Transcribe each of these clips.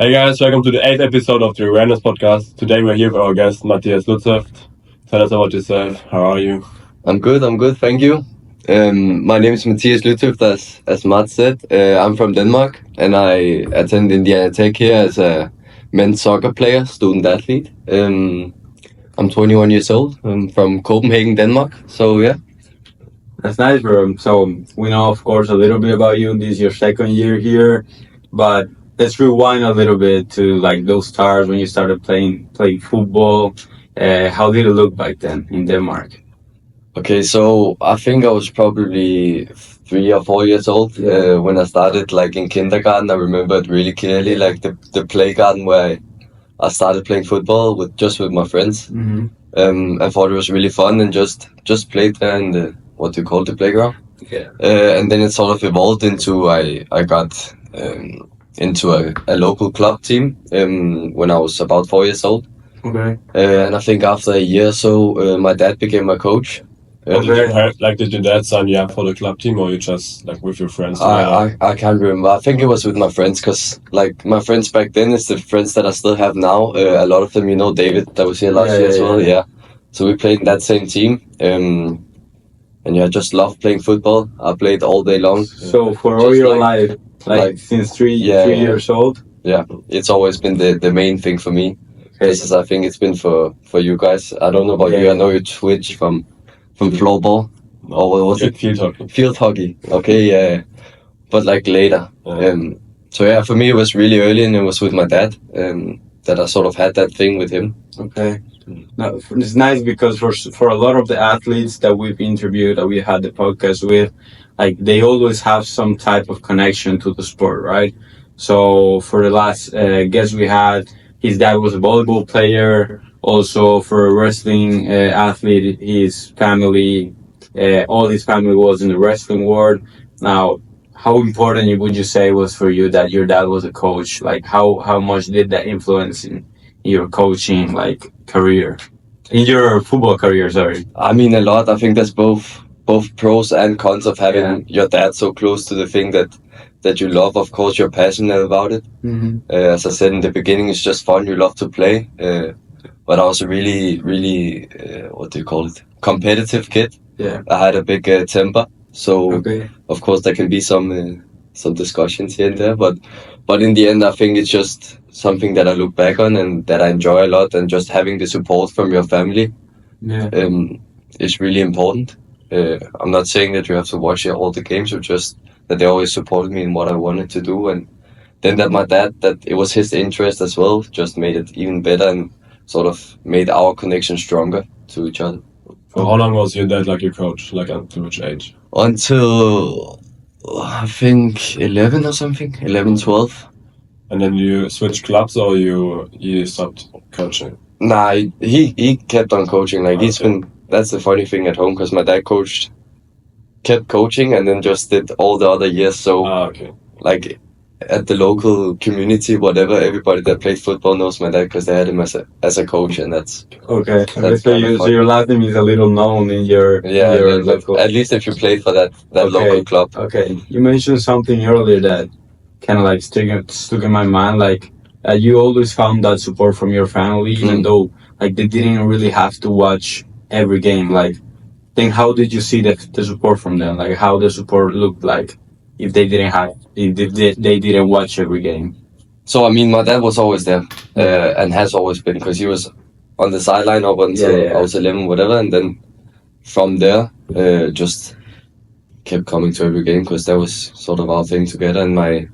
Hey guys, welcome to the 8th episode of the Awarenezzz podcast. Today we're here with our guest Mathias Lutzhoft. Tell us about yourself. How are you? I'm good, thank you. My name is Mathias Lutzhoft, as Matt said. I'm from Denmark and I attend Indiana Tech here as a men's soccer player, student athlete. I'm 21 years old. I'm from Copenhagen, Denmark. So yeah. That's nice, bro. So we know, of course, a little bit about you. This is your second year here, but let's rewind a little bit to like those stars when you started playing football. How did it look back then in Denmark? Okay, so I think I was probably 3 or 4 years old when I started like in kindergarten. I remember it really clearly, like the playground where I started playing football with my friends. I thought it was really fun and just played there in the what do you call the playground. Yeah. And then it sort of evolved into I got into a local club team when I was about 4 years old. Okay. And I think after a year or so, my dad became my coach. Did your dad sign you up for the club team, or you just like with your friends? I can't remember. I think it was with my friends, because like my friends back then is the friends that I still have now. A lot of them, you know, David that was here last year as well. Yeah. So we played in that same team. And yeah, I just love playing football. I played all day long. So for all your life, like since three years old? Yeah, it's always been the main thing for me. As I think it's been for you guys. I don't know about you. I know you switch from floorball. Or what was it? Field hockey. Field hockey. Okay, yeah. But like later. So yeah, for me it was really early, and it was with my dad that I sort of had that thing with him. Okay. Now, it's nice because for a lot of the athletes that we've interviewed, that we had the podcast with, like they always have some type of connection to the sport, right? So for the last guest we had, his dad was a volleyball player. Also for a wrestling athlete, his family, all his family was in the wrestling world. Now, how important would you say was for you that your dad was a coach? Like how much did that influence in your coaching like career, in your football career? Sorry. I mean, a lot. I think there's both pros and cons of having your dad so close to the thing that you love. Of course, you're passionate about it. As I said in the beginning, it's just fun. You love to play. But I was a really what do you call it? Competitive kid. Yeah. I had a big temper. So of course there can be some discussions here and there, but in the end I think it's just something that I look back on and that I enjoy a lot, and just having the support from your family is really important. I'm not saying that you have to watch all the games, but just that they always supported me in what I wanted to do, and then that my dad, that it was his interest as well, just made it even better and sort of made our connection stronger to each other. For how long was your dad like your coach? Like until which age? Until I think 11 or something, 11, 12. And then you switched clubs, or you stopped coaching? Nah, he kept on coaching. Like he's been. That's the funny thing at home, because my dad kept coaching, and then just did all the other years. So like at the local community, whatever, everybody that played football knows my dad because they had him as a coach, and that's okay. So your last name is a little known in your local. At least if you played for that local club. Okay, you mentioned something earlier that kind of like stuck in my mind. Like you always found that support from your family, even though like they didn't really have to watch every game. Like, then how did you see the support from them? Like how the support looked like if they didn't watch every game? So I mean, my dad was always there and has always been, because he was on the sideline up until I was 11, whatever, and then from there just kept coming to every game, because that was sort of our thing together. And my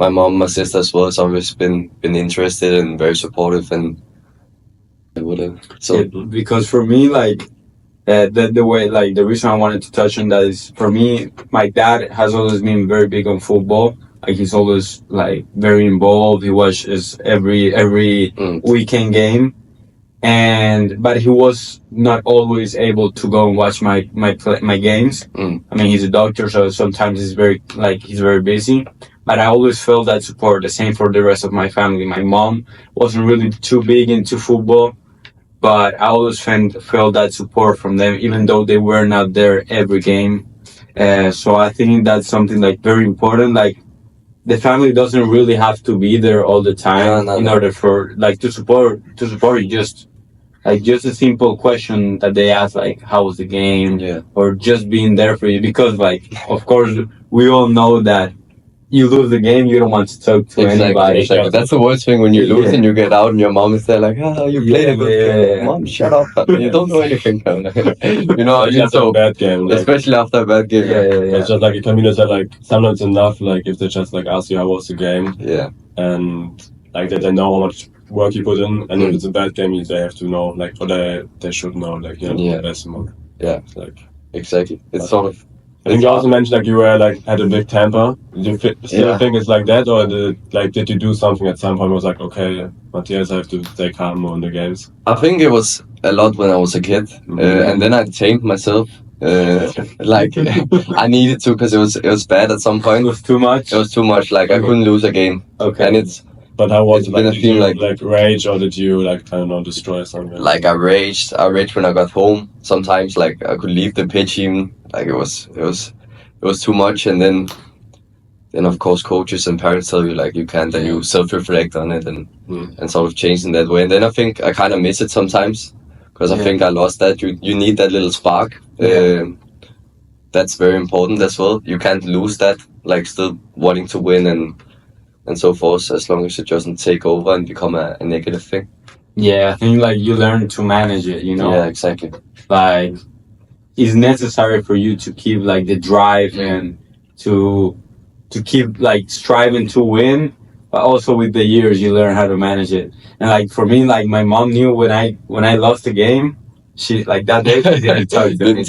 mom, my sister as well, has always been interested and very supportive and whatever. So because for me, like the way, like the reason I wanted to touch on that is, for me, my dad has always been very big on football. Like he's always like very involved. He watches every weekend game, but he was not always able to go and watch my games. I mean, he's a doctor, so sometimes he's very busy. But I always felt that support. The same for the rest of my family. My mom wasn't really too big into football, but I always felt that support from them, even though they were not there every game. So I think that's something like very important. Like the family doesn't really have to be there all the time in order for like to support you. Just like just a simple question that they ask, like how was the game, or just being there for you, because like of course we all know that you lose the game, you don't want to talk to anybody. Exactly. That's the worst thing when you lose and you get out and your mom is there like, you played a good game. Mom, shut up. You don't know anything. You know, it's just a bad game. Like, especially after a bad game. It's just like, Camilo said, like, sometimes enough, like, if they just, like, ask you how was the game. Yeah. And, like, they know how much work you put in. And if it's a bad game, they have to know, like, or they should know, like, you know, the best amount. Yeah. It's like, exactly. It's sort of... I think you also mentioned like you were like had a big temper. Do you still think it's like that, or did you do something at some point? Was like, okay, Mathias, I have to stay calm more in the games. I think it was a lot when I was a kid, and then I tamed myself. Like I needed to, because it was bad at some point. It was too much. It was too much. Like I couldn't lose a game. Okay. And it's. But how was it? Like, did you like rage, or did you like I don't know, destroy something? Like I raged when I got home. Sometimes like I could leave the pitch even. Like it was too much, and then of course coaches and parents tell you like you can't, and you self-reflect on it and sort of change in that way. And then I think I kind of miss it sometimes, because I think I lost that. You need that little spark. That's very important as well. You can't lose that, like still wanting to win and so forth, as long as it doesn't take over and become a negative thing. Yeah, I think like you learn to manage it, you know? Yeah, exactly. Like it's necessary for you to keep like the drive and to keep like striving to win, but also with the years you learn how to manage it. And like for me, like my mom knew when I lost the game, she like that day she didn't talk to me.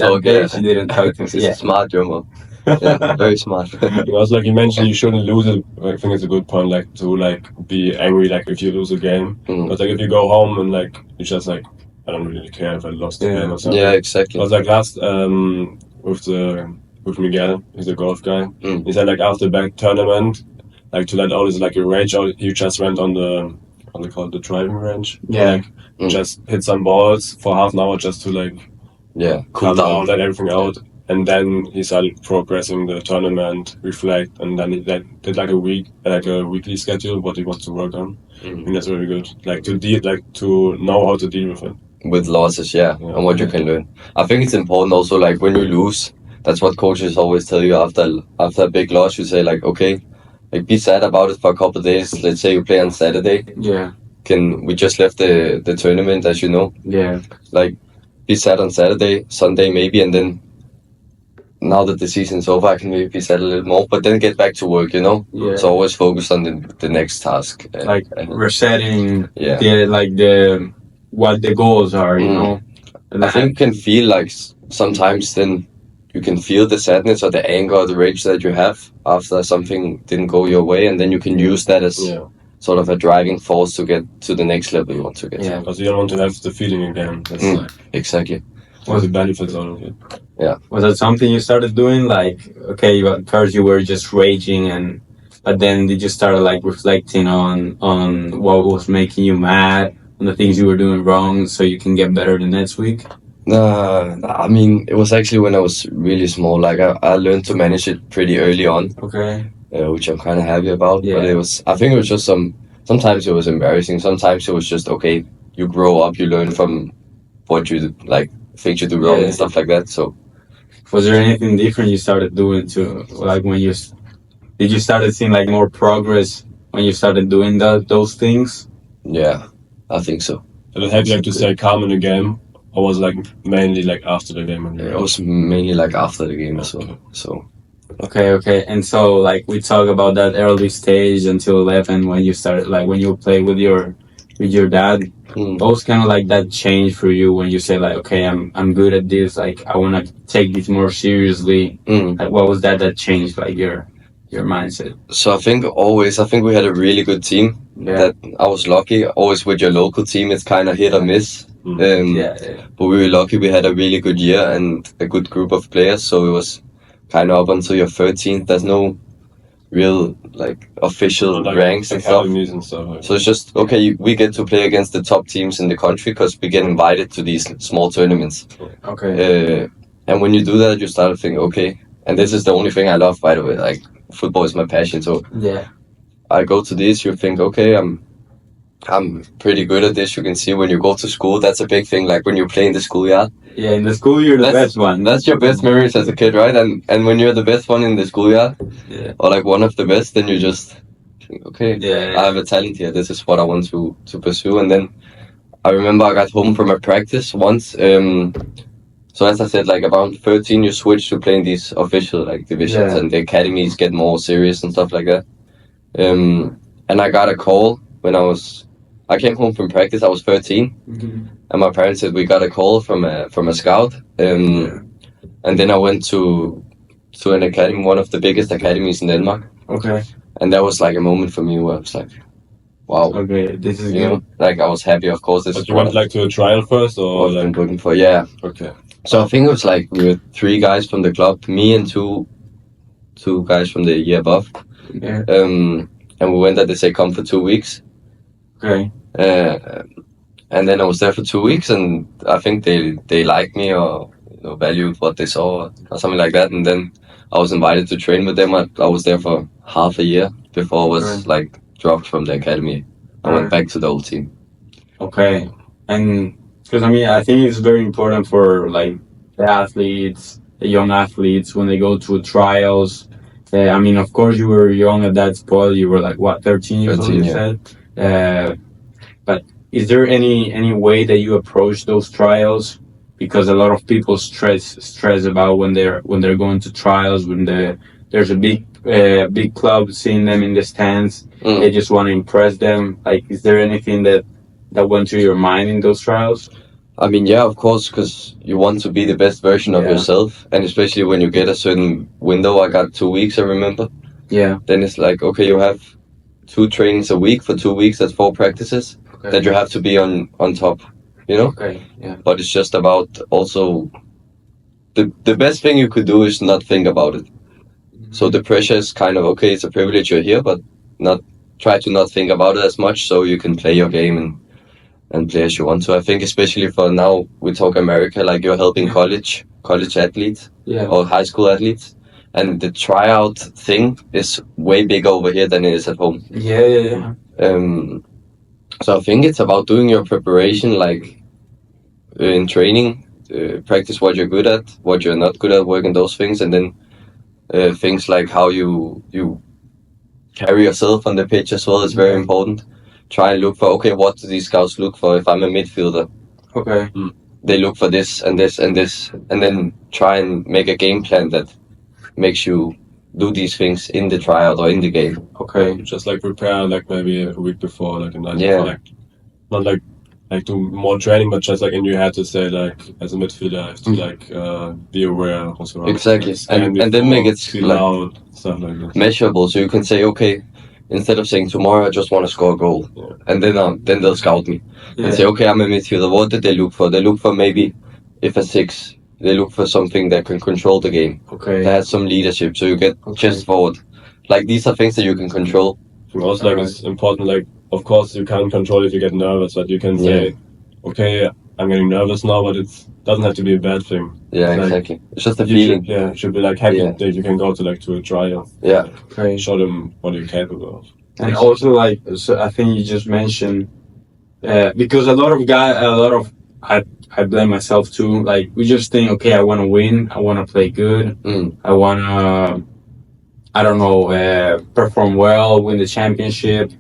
She didn't talk to me. She's smart, your mom. Yeah, very smart. Because like you mentioned, you shouldn't lose it. I think it's a good point, like to like be angry, like if you lose a game. But like if you go home and like you just like I don't really care if I lost the game or something. Yeah, exactly. I was like last with Miguel, he's a golf guy. He said like after the back tournament, like to let all his like rage out, he just went on the what they call it, the driving range. Yeah. Like, just hit some balls for half an hour just to like cool down, let everything out. And then he started progressing the tournament, reflect, and then he did like a weekly schedule what he wants to work on. I think that's very good. Like to know how to deal with it. With losses, and what you can learn. I think it's important also, like when you lose, that's what coaches always tell you after a big loss. You say like, okay, like be sad about it for a couple of days. Let's say you play on Saturday. Yeah. We just left the tournament, as you know. Yeah. Like be sad on Saturday, Sunday maybe, and then now that the season's over, I can maybe be sad a little more, but then get back to work, you know? Yeah. So always focus on the next task. Like resetting what the goals are, you know? And I think you can feel like sometimes then you can feel the sadness or the anger or the rage that you have after something didn't go your way, and then you can use that as sort of a driving force to get to the next level you want to get to. Because you don't want to have the feeling again. That's exactly. What the benefits out of it. Yeah. Was that something you started doing? Like, okay, at first you were just raging, but then did you start like reflecting on what was making you mad, on the things you were doing wrong, so you can get better the next week? I mean, it was actually when I was really small. Like I learned to manage it pretty early on. Okay. Which I'm kind of happy about. Yeah. But I think it was just sometimes it was embarrassing. Sometimes it was just, okay, you grow up, you learn from what you like, things you do wrong and stuff like that. So, was there anything different you started doing to, like did you started seeing like more progress when you started doing those things? Yeah, I think so. Did it help you like to stay calm in the game, or was it like mainly like after the game? It was mainly like after the game as well. So. Okay. And so like we talk about that early stage until 11 when you started, like when you play with your dad. What was kind of like that change for you when you say like, okay, I'm good at this, like I want to take this more seriously? Like what was that changed like your mindset? So I think we had a really good team. That I was lucky. Always with your local team, it's kind of hit or miss. But we were lucky. We had a really good year and a good group of players. So it was kind of up until you're 13. There's no real like official ranks and stuff. So it's just, okay, we get to play against the top teams in the country because we get invited to these small tournaments. Okay. And when you do that, you start to think, okay, and this is the only thing I love, by the way, like football is my passion. So I go to this, you think, okay, I'm pretty good at this. You can see when you go to school, that's a big thing. Like when you play in the schoolyard. Yeah, in the school you're the best one. That's your best memories as a kid, right? And when you're the best one in the schoolyard, or like one of the best, then you just think, okay, I have a talent here. This is what I want to pursue. And then I remember I got home from a practice once. So as I said, like around 13, you switch to playing these official like divisions, and the academies get more serious and stuff like that. And I got a call when I came home from practice. I was 13, and my parents said we got a call from a scout. And then I went to an academy, one of the biggest academies in Denmark. Okay. And that was like a moment for me where I was like, wow. Okay, this is good. Like I was happy, of course. But you went like to a trial first, or like like looking for? Yeah. Okay. So I think it was like we were 3 guys from the club, me and two guys from the year above. Yeah. And we went there. They say come for 2 weeks. Okay. And then I was there for 2 weeks, and I think they liked me or valued what they saw or something like that. And then I was invited to train with them. I was there for half a year before I was like dropped from the academy. I went back to the old team. Okay. And because I think it's very important for like the athletes, the young athletes, when they go to trials. Of course you were young at that point. You were like what, 13 years old? You said. But is there any way that you approach those trials? Because a lot of people stress about when they're going to trials, when there's a big club seeing them in the stands. They just want to impress them. Like, is there anything that went through your mind in those trials? Yeah, of course, because you want to be the best version of yourself, and especially when you get a certain window. I got 2 weeks, I remember. Yeah. Then it's like, okay, you have 2 trainings a week for 2 weeks. That's 4 practices that you have to be on top. Okay. Yeah. But it's just about also the best thing you could do is not think about it. So the pressure is kind of okay. It's a privilege you're here, but try to not think about it as much, so you can play your game and play as you want to. I think especially for now, we talk America, like you're helping college athletes or high school athletes, and the tryout thing is way bigger over here than it is at home. Yeah. So I think it's about doing your preparation, like in training, practice what you're good at, what you're not good at, working those things, and then things like how you carry yourself on the pitch as well is very important. Try and look for, okay, what do these scouts look for if I'm a midfielder? Okay. They look for this and this and this, and then try and make a game plan that makes you do these things in the tryout or in the game. Okay. Just like prepare like maybe a week before, like a night before, like not like do more training, but just like in your head to say like as a midfielder I have to like be aware of what's around. Exactly. And then make it loud, stuff like that. Measurable, so you can say, okay, instead of saying tomorrow I just want to score a goal, and then they'll scout me and say, okay, I'm a midfielder. What did they look for? They look for maybe if a 6. They look for something that can control the game. Okay. That has some leadership, so you get chest forward. Like these are things that you can control. Also, like it's important. Like of course you can't control if you get nervous, but you can say, okay, I'm getting nervous now, but it doesn't have to be a bad thing. Yeah, like, exactly. It's just a feeling. It should be like happy that you can go to a trial. Yeah. Okay. Show them what you're capable of. And also, like, so I think you just mentioned because a lot of I blame myself too. Like, we just think, okay, I want to win, I want to play good, I want to, I don't know, perform well, win the championship.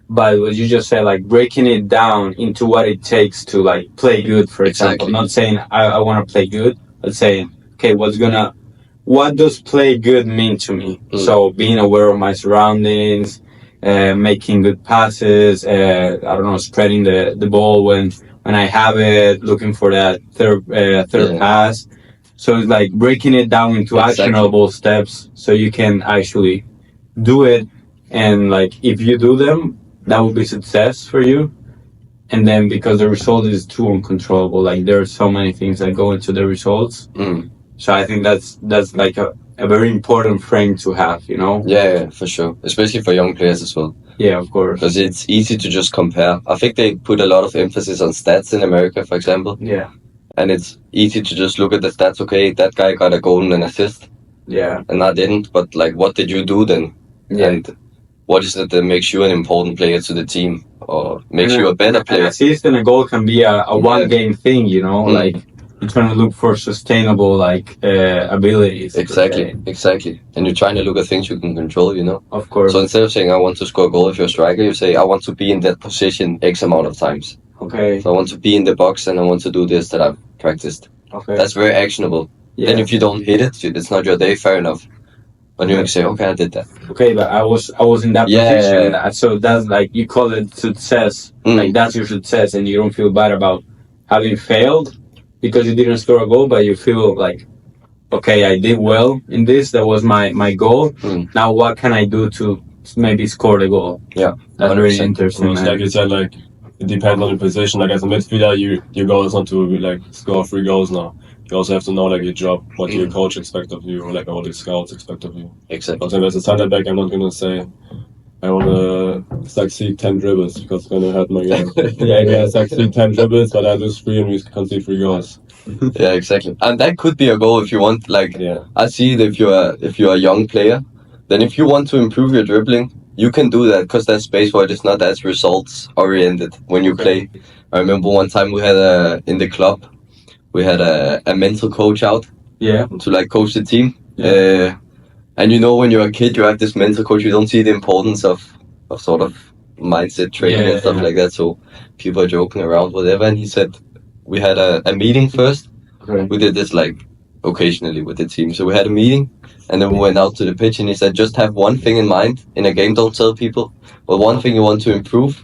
But what you just said, like breaking it down into what it takes to like play good, for example. Not saying I want to play good, but saying, okay, what does play good mean to me? So being aware of my surroundings, making good passes, I don't know, spreading the ball when I have it, looking for that third pass. So it's like breaking it down into actionable steps so you can actually do it. And like, if you do them, that will be success for you. And then because the result is too uncontrollable, like there are so many things that go into the results. So I think that's like a very important frame to have, you know? Yeah, for sure. Especially for young players as well. Yeah, of course. Because it's easy to just compare. I think they put a lot of emphasis on stats in America, for example. Yeah. And it's easy to just look at the stats. Okay, that guy got a goal and an assist. Yeah. And I didn't. But like, what did you do then? Yeah. And what is it that makes you an important player to the team or makes you a better player. An assist and a goal can be a one game thing, you know, like you're trying to look for sustainable abilities. Exactly. And you're trying to look at things you can control, you know. Of course. So instead of saying I want to score a goal if you're a striker, you say I want to be in that position X amount of times. Okay. So I want to be in the box and I want to do this that I've practiced. Okay. That's very actionable. Yeah. Then if you don't hit it, it's not your day, fair enough. But you can say, okay, I did that. Okay, but I was in that position. Yeah. So that's like, you call it success. Like that's your success and you don't feel bad about having failed because you didn't score a goal, but you feel like, okay, I did well in this. That was my goal. Now what can I do to maybe score the goal? Yeah. That's very interesting. Like you said, like, it depends on the position. Like as a midfielder, your goal is not to like score 3 goals now. You also have to know like your job, what your coach expects of you, or like what the scouts expect of you. Exactly. For example, as a center back, I'm not gonna say I wanna succeed 10 dribbles because it's gonna hurt my game. I succeed 10 dribbles, but I lose 3 and we concede 3 goals. Yeah, exactly. And that could be a goal if you want. Like, I see it if you're a young player, then if you want to improve your dribbling, you can do that because there's space where it's not as results oriented when you play. I remember one time we had in the club. We had a mental coach out to like coach the team. And you know when you're a kid, you have this mental coach, you don't see the importance of sort of mindset training and stuff like that. So people are joking around, whatever. And he said, we had a meeting first. Okay. We did this like occasionally with the team. So we had a meeting and then we went out to the pitch and he said, just have one thing in mind in a game. Don't tell people, but one thing you want to improve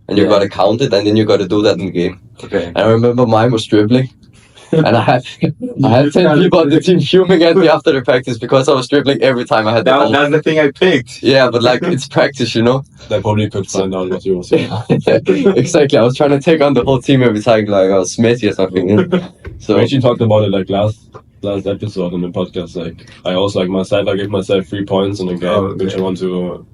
and you got to count it and then you got to do that in the game. Okay. And I remember mine was dribbling. And I had 10 people on the team fuming at me after the practice because I was dribbling every time I had the ball. That's the thing I picked. Yeah, but like it's practice, you know. They probably could find out what you were saying. Exactly. I was trying to take on the whole team every time, like I was Smithy or something. So I actually talked about it like last episode in the podcast. Like I also like myself, I gave myself 3 points in a game, which I want to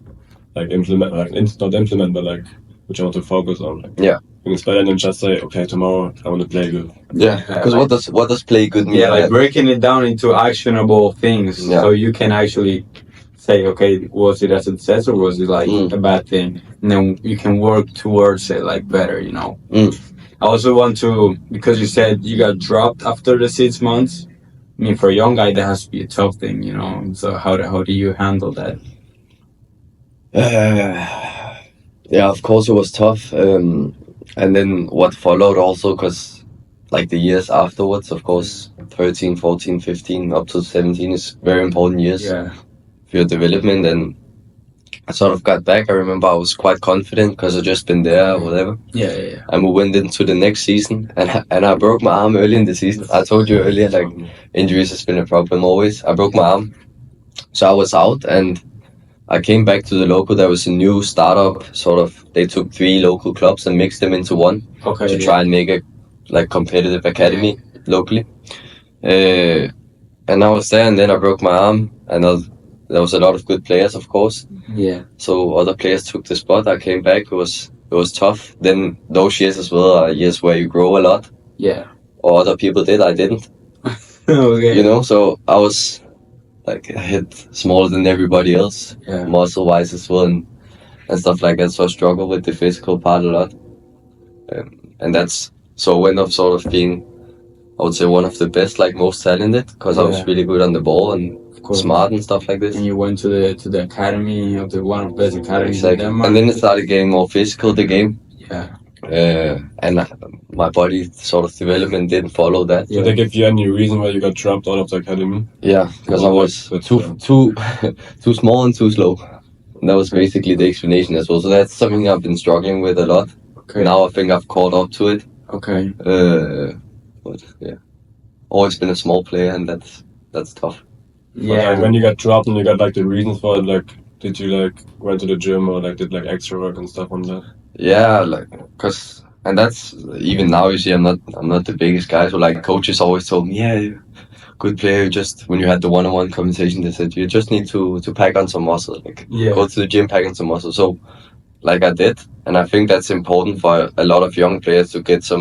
like implement, like not implement, but like which I want to focus on. Like, yeah. It's better than just say, okay, tomorrow I want to play good. Yeah, because what does play good mean? Yeah, like breaking it down into actionable things, so you can actually say, okay, was it a success or was it like a bad thing? And then you can work towards it like better, you know. I also want to, because you said you got dropped after the 6 months. I mean, for a young guy, that has to be a tough thing, you know. So how do you handle that? Yeah, of course it was tough. And then what followed also, because like the years afterwards, of course, 13, 14, 15, up to 17 is very important years for your development. And I sort of got back. I remember I was quite confident because I'd just been there or whatever. Yeah. And we went into the next season and I broke my arm early in the season. I told you earlier, like injuries has been a problem always. I broke my arm. So I was out and I came back to the local. There was a new startup, sort of. They took 3 local clubs and mixed them into one to try and make a like competitive academy locally. And I was there, and then I broke my arm, and there was a lot of good players, of course. Yeah. So other players took the spot. I came back. It was tough. Then those years as well are years where you grow a lot. Yeah. Or other people did. I didn't. Okay. You know, so I was. Like I hit smaller than everybody else, muscle wise as well, and stuff like that. So I struggle with the physical part a lot, and that's so I went up sort of being, I would say, one of the best, like most talented, because I was really good on the ball and smart and stuff like this. And you went to the academy of the one of the best academies in Denmark. And then it started getting more physical. The game. Yeah. And my body sort of development didn't follow that. Did they give you any reason why you got dropped out of the academy? Yeah, because I was too small and too slow. And that was basically the explanation as well. So that's something I've been struggling with a lot. Okay. Now I think I've caught up to it. Okay. But yeah, always been a small player, and that's tough. Yeah. But, when you got dropped and you got like the reasons for it, like did you like went to the gym or like did like extra work and stuff on that? Yeah, like, and that's, even now you see I'm not the biggest guy, so like coaches always told me, yeah, good player, just, when you had the one-on-one conversation, they said, you just need to pack on some muscle, like, go to the gym, pack on some muscle, so, like, I did, and I think that's important for a lot of young players to get to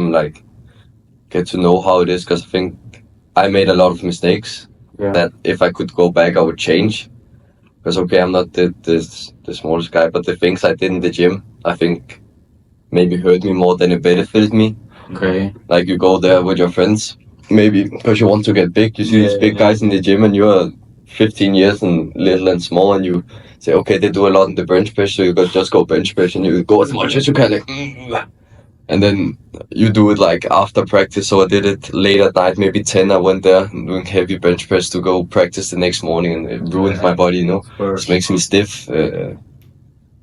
know how it is, because I think I made a lot of mistakes that if I could go back, I would change, Because okay, I'm not the smallest guy, but the things I did in the gym, I think maybe hurt me more than it benefited me. Okay. Like you go there with your friends, maybe because you want to get big. You see these big guys in the gym, and you're 15 years and little and small, and you say, okay, they do a lot in the bench press, so you got just go bench press, and you go as much as you can, like, and then you do it like after practice. So I did it late at night, maybe 10. I went there doing heavy bench press to go practice the next morning, and it ruined my body, you know. It makes me stiff,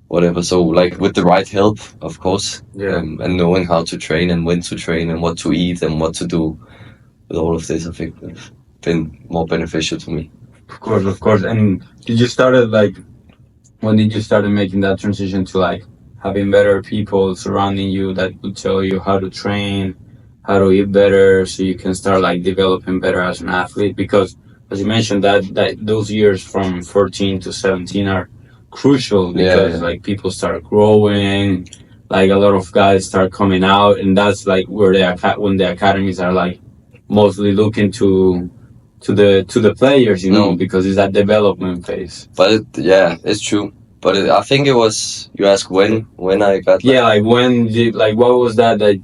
whatever. So like with the right help, of course, and knowing how to train and when to train and what to eat and what to do with all of this, I think it's been more beneficial to me. Of course. And did you started like, when did you start making that transition to like having better people surrounding you that would tell you how to train, how to eat better, so you can start like developing better as an athlete? Because as you mentioned, that those years from 14 to 17 are crucial, because like people start growing, like a lot of guys start coming out, and that's like where when the academies are like mostly looking to the players, you know, because it's that development phase. But it's true. But I think it was, you asked when I got like when what was that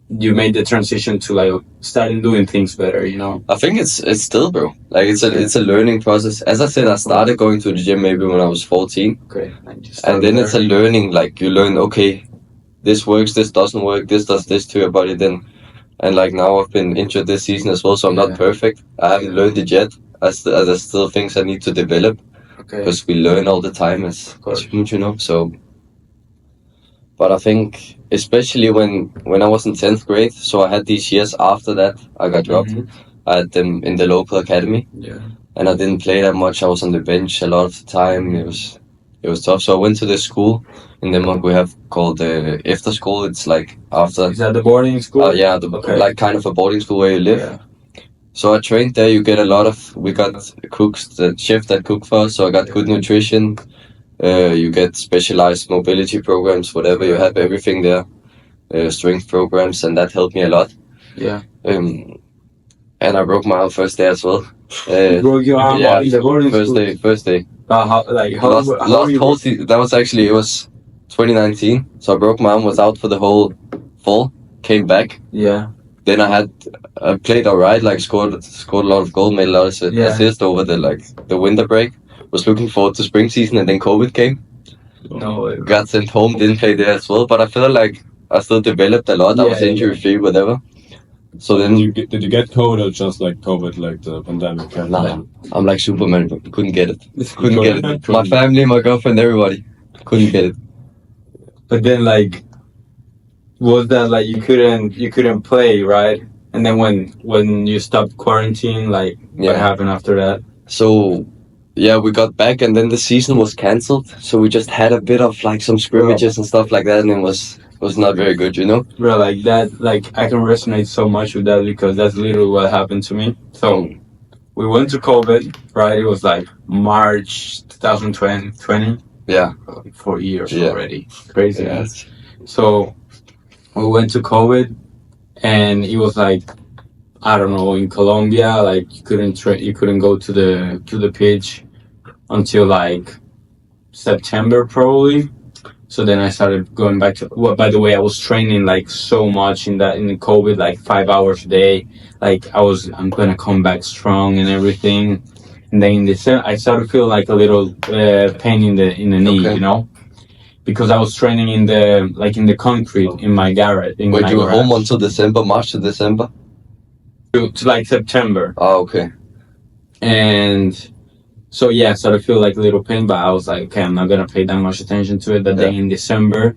you made the transition to like starting doing things better, you know? I think it's still, bro. Like it's a learning process. As I said, I started going to the gym maybe when I was 14. Okay. And then it's a learning, like you learn, okay, this works, this doesn't work, this does this to your body then. And like now I've been injured this season as well, so I'm not perfect. I haven't learned it yet. There's still things I need to develop. Okay. Because we learn all the time as humans, you know. So, but I think especially when I was in 10th grade, so I had these years after that I got dropped. I had them in the local academy. Yeah. And I didn't play that much. I was on the bench a lot of the time. It was tough. So I went to the school in Denmark we have called after school. It's like after. Is that the boarding school? Yeah, like kind of a boarding school where you live. Yeah. So I trained there. You get we got cooks, the chef that cook for us. So I got good nutrition. You get specialized mobility programs, whatever. You have everything there. Strength programs, and that helped me a lot. Yeah. And I broke my arm first day as well. You broke your arm in the boarding school? First day. How whole season. That was actually, it was 2019. So I broke my arm, was out for the whole fall, came back. Yeah. Then I played alright, like scored a lot of goals, made a lot of assists over the winter break. Was looking forward to spring season, and then COVID came. No. Got sent home, didn't play there as well, but I feel like I still developed a lot. I was injury free, whatever. So then did you get COVID or just like COVID, like the pandemic? Nah, I'm like Superman, but couldn't get it. Couldn't get it. My family, my girlfriend, everybody couldn't get it. But then like, was that like you couldn't play, right? And then when you stopped quarantine, like what happened after that? So we got back, and then the season was cancelled. So we just had a bit of like some scrimmages and stuff like that, and it was not very good, you know? Bro, like that, like I can resonate so much with that, because that's literally what happened to me. So we went to COVID, right? It was like March 2020. Yeah. 4 years already. Crazy. Yeah. So we went to COVID, and it was like, I don't know, in Colombia, like you couldn't go to the pitch until like September probably. So then I started going back to, well, by the way, I was training like so much in the COVID, like 5 hours a day. Like I'm gonna come back strong and everything. And then in December, I started to feel like a little pain in the knee, you know, because I was training in the concrete in my garage. Wait, you were home until December, March to December? To like September. Oh, okay. And so I started to feel like a little pain, but I was like, okay, I'm not gonna pay that much attention to it. That day in December,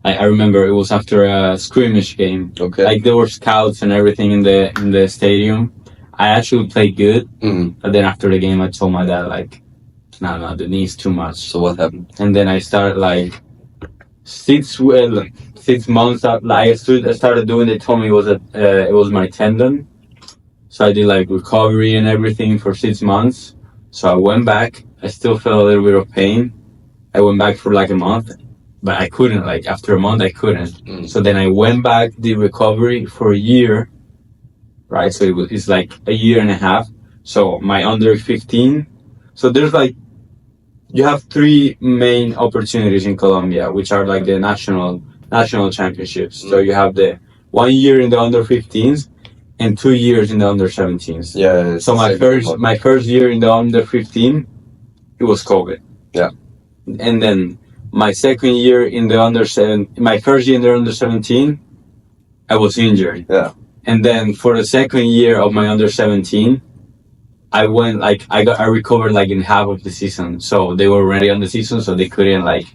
I remember it was after a scrimmage game. Okay. Like there were scouts and everything in the stadium. I actually played good, but then after the game, I told my dad like, no, the knee's too much. So what happened? And then I started like 6 months out. Like I started doing. They told me it was my tendon. So I did like recovery and everything for 6 months. So I went back. I still felt a little bit of pain. I went back for like a month, but I couldn't. Like after a month, I couldn't. So then I went back, did recovery for a year. Right. So it's like a year and a half. So my under 15. So there's like you have three main opportunities in Colombia, which are like the national championships. So you have the 1 year in the under 15s and 2 years in the under 17s. Yeah. So my first year in the under 15, it was COVID. Yeah. And then my second year in the my first year in the under 17, I was injured. Yeah. And then for the second year of my under 17, I went I recovered like in half of the season. So they were already on the season, so they couldn't like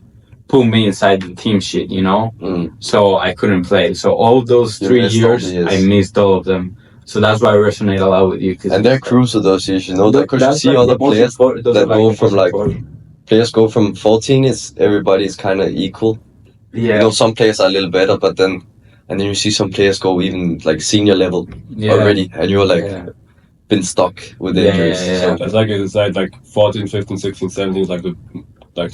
put me inside the team shit, you know? So I couldn't play. So all those 3 years, I missed all of them. So that's why I resonate a lot with you. And they're crucial, those years, you know? Because you see other players that go from like... Players go from 14, everybody's kind of equal. Yeah. You know, some players are a little better, but then... And then you see some players go even like senior level already. And you're like... been stuck with injuries. So it's like 14, 15, 16, 17 is like the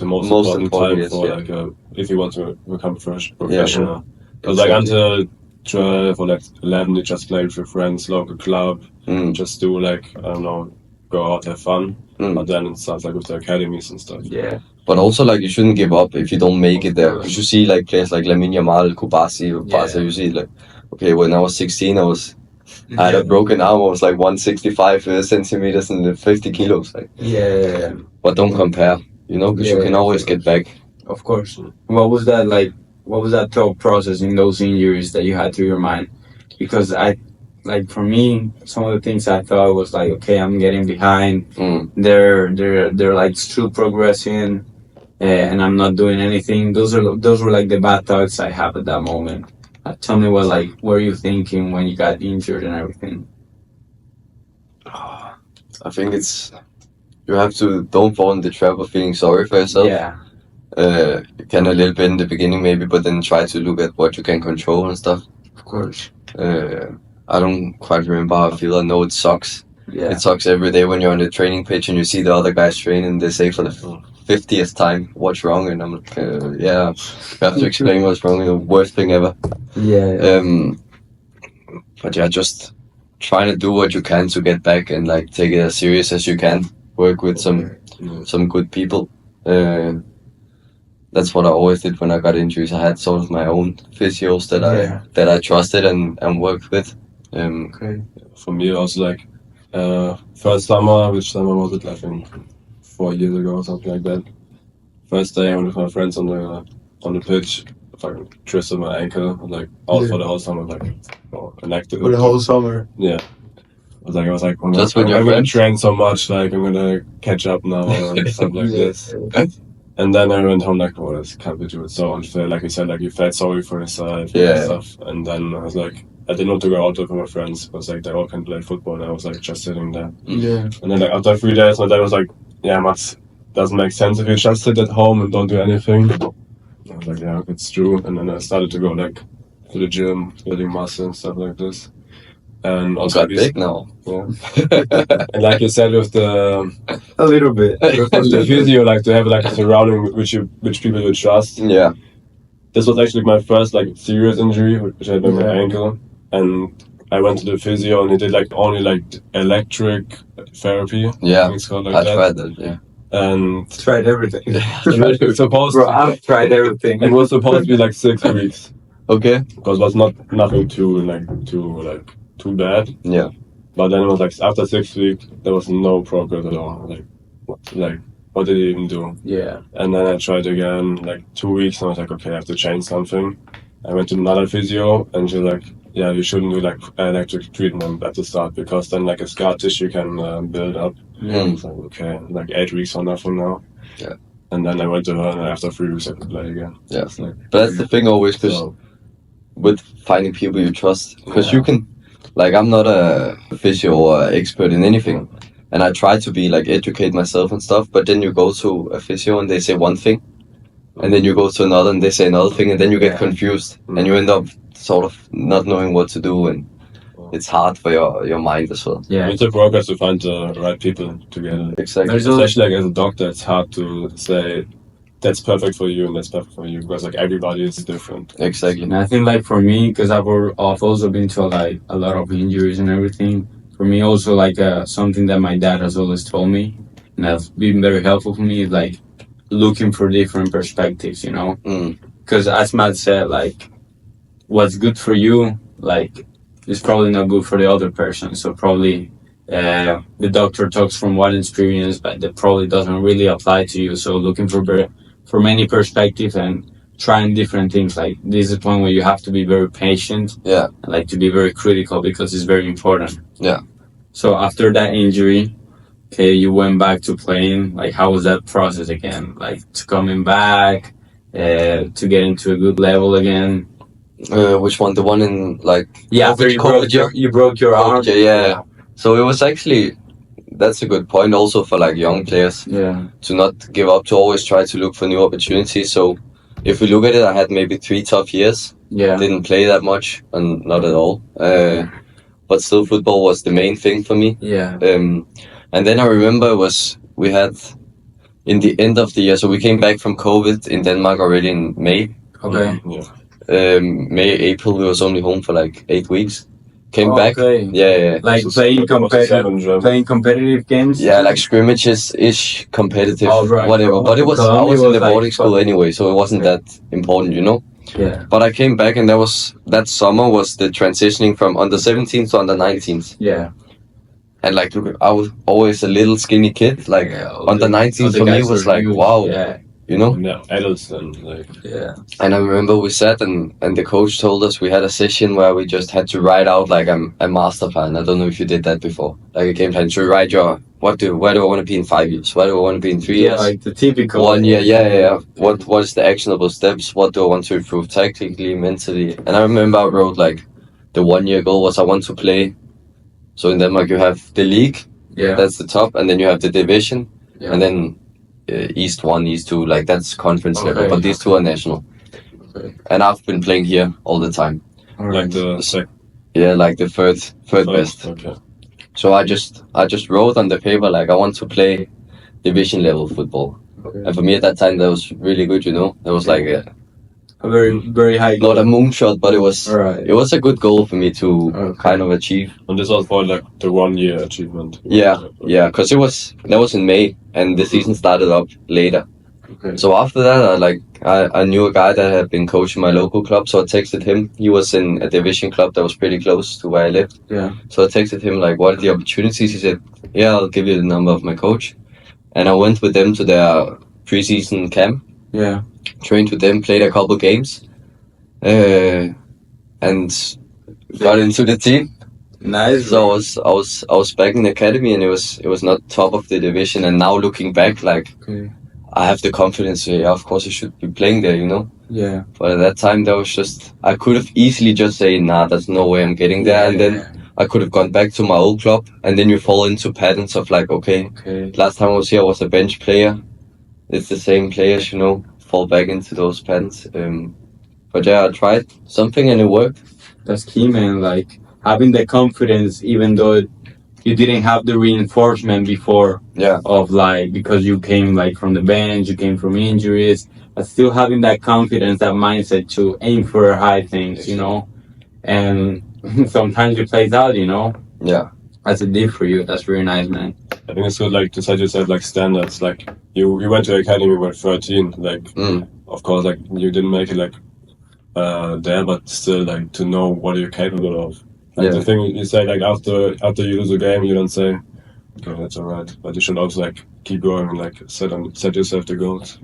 most important time for like if you want to become professional. Because like until 12 or like 11, you just play with your friends, local club, just do like, I don't know, go out, have fun. But then it starts like with the academies and stuff. Yeah. But also like you shouldn't give up if you don't make it there. Because you see like players like Lamine Yamal, Kubasi, you see like, okay, when I was 16, I had a broken arm. I was like 165 centimeters and 50 kilos. Like. Yeah. But don't compare, you know, because you can always get back. Of course. What was that like? What was that thought process in those injuries that you had through your mind? Because for me, some of the things I thought was like, okay, I'm getting behind. They're like still progressing, and I'm not doing anything. Those were like the bad thoughts I have at that moment. Tell me what were you thinking when you got injured and everything? I think you have to don't fall in the trap of feeling sorry for yourself. Yeah. You can a little bit in the beginning maybe, but then try to look at what you can control and stuff. Of course. I don't quite remember how I feel. I know it sucks. Yeah. It sucks every day when you're on the training pitch and you see the other guys train and they say for the 50th time what's wrong, and I'm like, you have to explain what's wrong. The worst thing ever. Yeah. But just trying to do what you can to get back and like take it as serious as you can. Work with some good people. That's what I always did when I got injuries. I had sort of my own physios that I trusted and worked with. Okay. For me, also like first summer, which summer was it? I think 4 years ago or something like that. First day I went with my friends on the pitch. I twisted my ankle. I was like out for the whole summer, like inactive. For the whole summer. Yeah. I was like, I'm gonna train so much, like I'm gonna catch up now or something like this. And then I went home like, oh, this can't be true. It's so unfair. Like you said, like you felt sorry for yourself and stuff. And then I was like, I didn't want to go out with my friends because like they all can play football. And I was like just sitting there. Yeah. And then like after 3 days, my dad was like, yeah, Mats, doesn't make sense if you just sit at home and don't do anything. I was like, yeah, it's true. And then I started to go like to the gym, building muscle and stuff like this. And also got big now. Yeah. And like you said, with the a little bit with the physio, like to have like a surrounding which people you trust. Yeah. This was actually my first like serious injury, which I had on my ankle, and I went to the physio and he did like only like electric therapy. Yeah. It's called like I tried that. Yeah. And tried everything. It's supposed. Bro, I've tried everything. It was supposed to be like 6 weeks. Okay. Because it was nothing too bad. Yeah. But then it was like after 6 weeks, there was no progress at all. What did he even do? Yeah. And then I tried again, like 2 weeks, and I was like, okay, I have to change something. I went to another physio, and she was like, yeah, you shouldn't do like electric treatment at the start because then like a scar tissue can build up. I was like, okay, like 8 weeks or nothing now. Yeah. And then I went to her, and after 3 weeks I could play again. Yeah. But that's the thing always, because with finding people you trust, because you can. Like, I'm not a physio or expert in anything. And I try to be, like, educate myself and stuff. But then you go to a physio and they say one thing. And then you go to another and they say another thing. And then you get confused. And you end up sort of not knowing what to do. And it's hard for your mind as well. Yeah. It's a progress to find the right people together. Exactly. Especially, like, as a doctor, it's hard to say that's perfect for you and that's perfect for you because like everybody is different. Exactly. And I think like for me, because I've also been to like a lot of injuries and everything. For me, also like something that my dad has always told me, and that's been very helpful for me. Is like looking for different perspectives, you know? Mm. Because as Matt said, like, what's good for you, like, is probably not good for the other person. So probably the doctor talks from one experience, but that probably doesn't really apply to you. So looking for many perspectives and trying different things. Like, this is a point where you have to be very patient. Yeah. And, like, to be very critical because it's very important. Yeah. So after that injury, okay, you went back to playing. Like, how was that process again? Like, to coming back, to get into a good level again. Which one? The one in like after you broke your arm. Yeah. So it was actually, that's a good point also for like young players. Yeah. To not give up, to always try to look for new opportunities. So if we look at it, I had maybe 3 tough years. Yeah. Didn't play that much, and not at all. But still, football was the main thing for me. Yeah. And then I remember we had in the end of the year, so we came back from COVID in Denmark already in May. Okay. Yeah. May, April, we was only home for like 8 weeks. Came back. Yeah. Like So playing competitive competitive games. Yeah, like scrimmages-ish, competitive, right. whatever. But I was in the boarding school anyway, so it wasn't that important, you know. Yeah. But I came back, and that summer was the transitioning from under 17s to under 19s. Yeah. And like, look, I was always a little skinny kid. Like under 19s for me was like, wow, you know. Yeah, adults and like. Yeah. And I remember we sat and the coach told us we had a session where we just had to write out like a master plan. I don't know if you did that before. Like a game plan to write where do I want to be in 5 years? Where do I want to be in 3 years? Yeah, like the typical 1 year. Yeah. What is the actionable steps? What do I want to improve tactically, mentally? And I remember I wrote like the 1 year goal was I want to play. So in Denmark you have the league. Yeah. That's the top, and then you have the division, and then East 1, East 2, like that's conference level, but these two are national. Okay. And I've been playing here all the time. Like the second. Yeah, like the third best. Okay. So I just wrote on the paper like I want to play division level football. Okay. And for me at that time that was really good, you know. It was like a very, very high goal. Not a moonshot, but it was a good goal for me to kind of achieve. And this was for like the 1 year achievement. Yeah, because that was in May, and the season started up later. Okay. So after that, I knew a guy that had been coaching my local club, so I texted him. He was in a division club that was pretty close to where I lived. Yeah. So I texted him like, "What are the opportunities?" He said, "Yeah, I'll give you the number of my coach." And I went with them to their preseason camp. Yeah. Trained with them, played a couple games, and got into the team. Nice. So I was back in the academy, and it was not top of the division. And now looking back, like I have the confidence. Yeah, of course I should be playing there, you know. Yeah. But at that time, that was just I could have easily just say, nah, there's no way I'm getting there, and then I could have gone back to my old club, and then you fall into patterns of like, okay. Last time I was here, I was a bench player. It's the same players, you know. Fall back into those patterns. But yeah, I tried something and it worked. That's key, man. Like having the confidence, even though you didn't have the reinforcement before. Yeah. Of like because you came like from the bench, you came from injuries, but still having that confidence, that mindset to aim for high things, you know. And sometimes it plays out, you know. Yeah. That's a dip for you. That's really nice, man. I think it's good, like, just as you said, like, standards. Like, you went to academy when 13. Like, of course, like, you didn't make it, like, there, but still, like, to know what you're capable of. Like, the thing you say, like, after you lose a game, you don't say, okay, that's alright. But you should also, like, keep going and, like, set yourself the goals.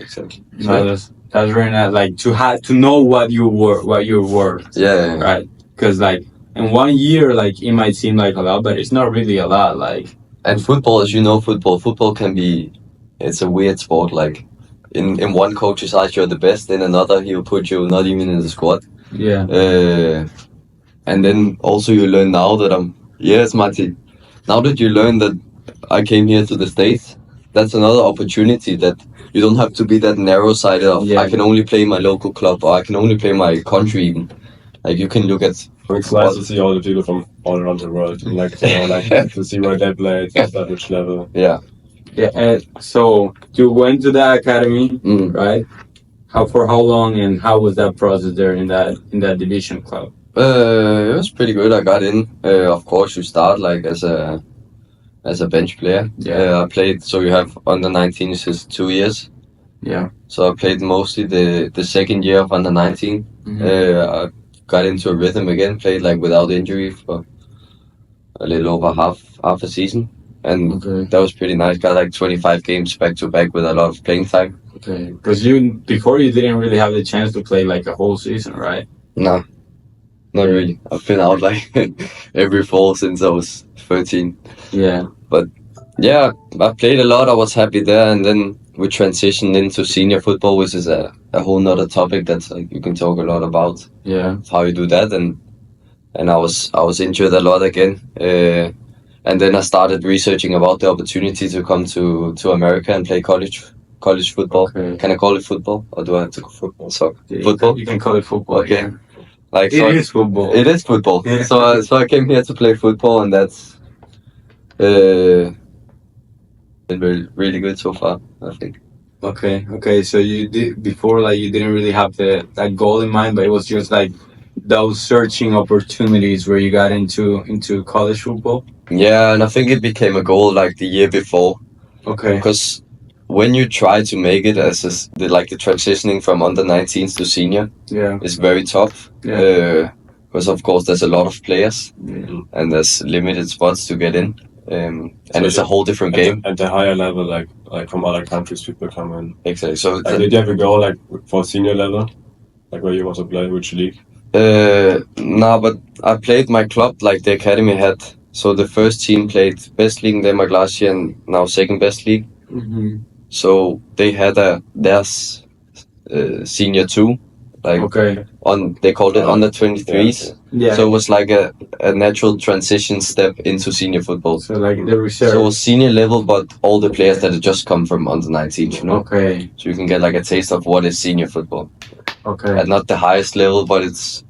Exactly. No, that's very nice. Like, to know what you're worth. Yeah. Right? Because, like, in 1 year, like, it might seem like a lot, but it's not really a lot, like. And football, as you know, football can be, it's a weird sport. Like, in one coach's eyes, you're the best. In another, he'll put you not even in the squad. Yeah. And then also you learn now that yes, Mati. Now that you learn that I came here to the States, that's another opportunity that you don't have to be that narrow-sided of, I can only play my local club or I can only play my country even. Like, you can look at... It's nice to see all the people from all around the world, and like, you know, like to see where they played, at which level. Yeah. Yeah. And so you went to the academy, right? For how long, and how was that process there in that division club? It was pretty good. I got in. Of course, you start like as a bench player. Yeah. I played. So you have under 19s is 2 years. Yeah. So I played mostly the second year of under 19. I got into a rhythm again, played like without injury for a little over half a season, and that was pretty nice. Got like 25 games back to back with a lot of playing time. Okay, because before you didn't really have the chance to play like a whole season, right? No, not really. I've been out like every fall since I was 13. Yeah. But yeah, I played a lot. I was happy there, and then we transitioned into senior football, which is a whole nother topic that's like you can talk a lot about. Yeah. How you do that, and I was injured a lot again. And then I started researching about the opportunity to come to America and play college football. Okay. Can I call it football, or do I have to go football? So Yeah, football. You can call it football. Okay. Yeah. Like It is football. It is football. Yeah. So I came here to play football, and that's been really, really good so far, I think. Okay. So you did before, like you didn't really have that goal in mind, but it was just like those searching opportunities where you got into college football. Yeah, and I think it became a goal like the year before. Okay. Because when you try to make it as the transitioning from under 19s to senior, Yeah. is very tough. Yeah. Because of course there's a lot of players, Yeah. and there's limited spots to get in. And So it's a whole different game. At the higher level, like from other countries, people come in. Exactly. So Like, did you ever go like for senior level, like where you want to play, which league? no, but I played my club, like the academy had. So the first team played best league in Denmark last year, and now second best league. So they had their senior 2, like they called it under 23s. Yeah. So it was like a natural transition step into senior football. So like the reserve. So it was senior level, but all the players that had just come from under 19, you know. Okay. So you can get like a taste of what is senior football. Okay. At not the highest level, but it's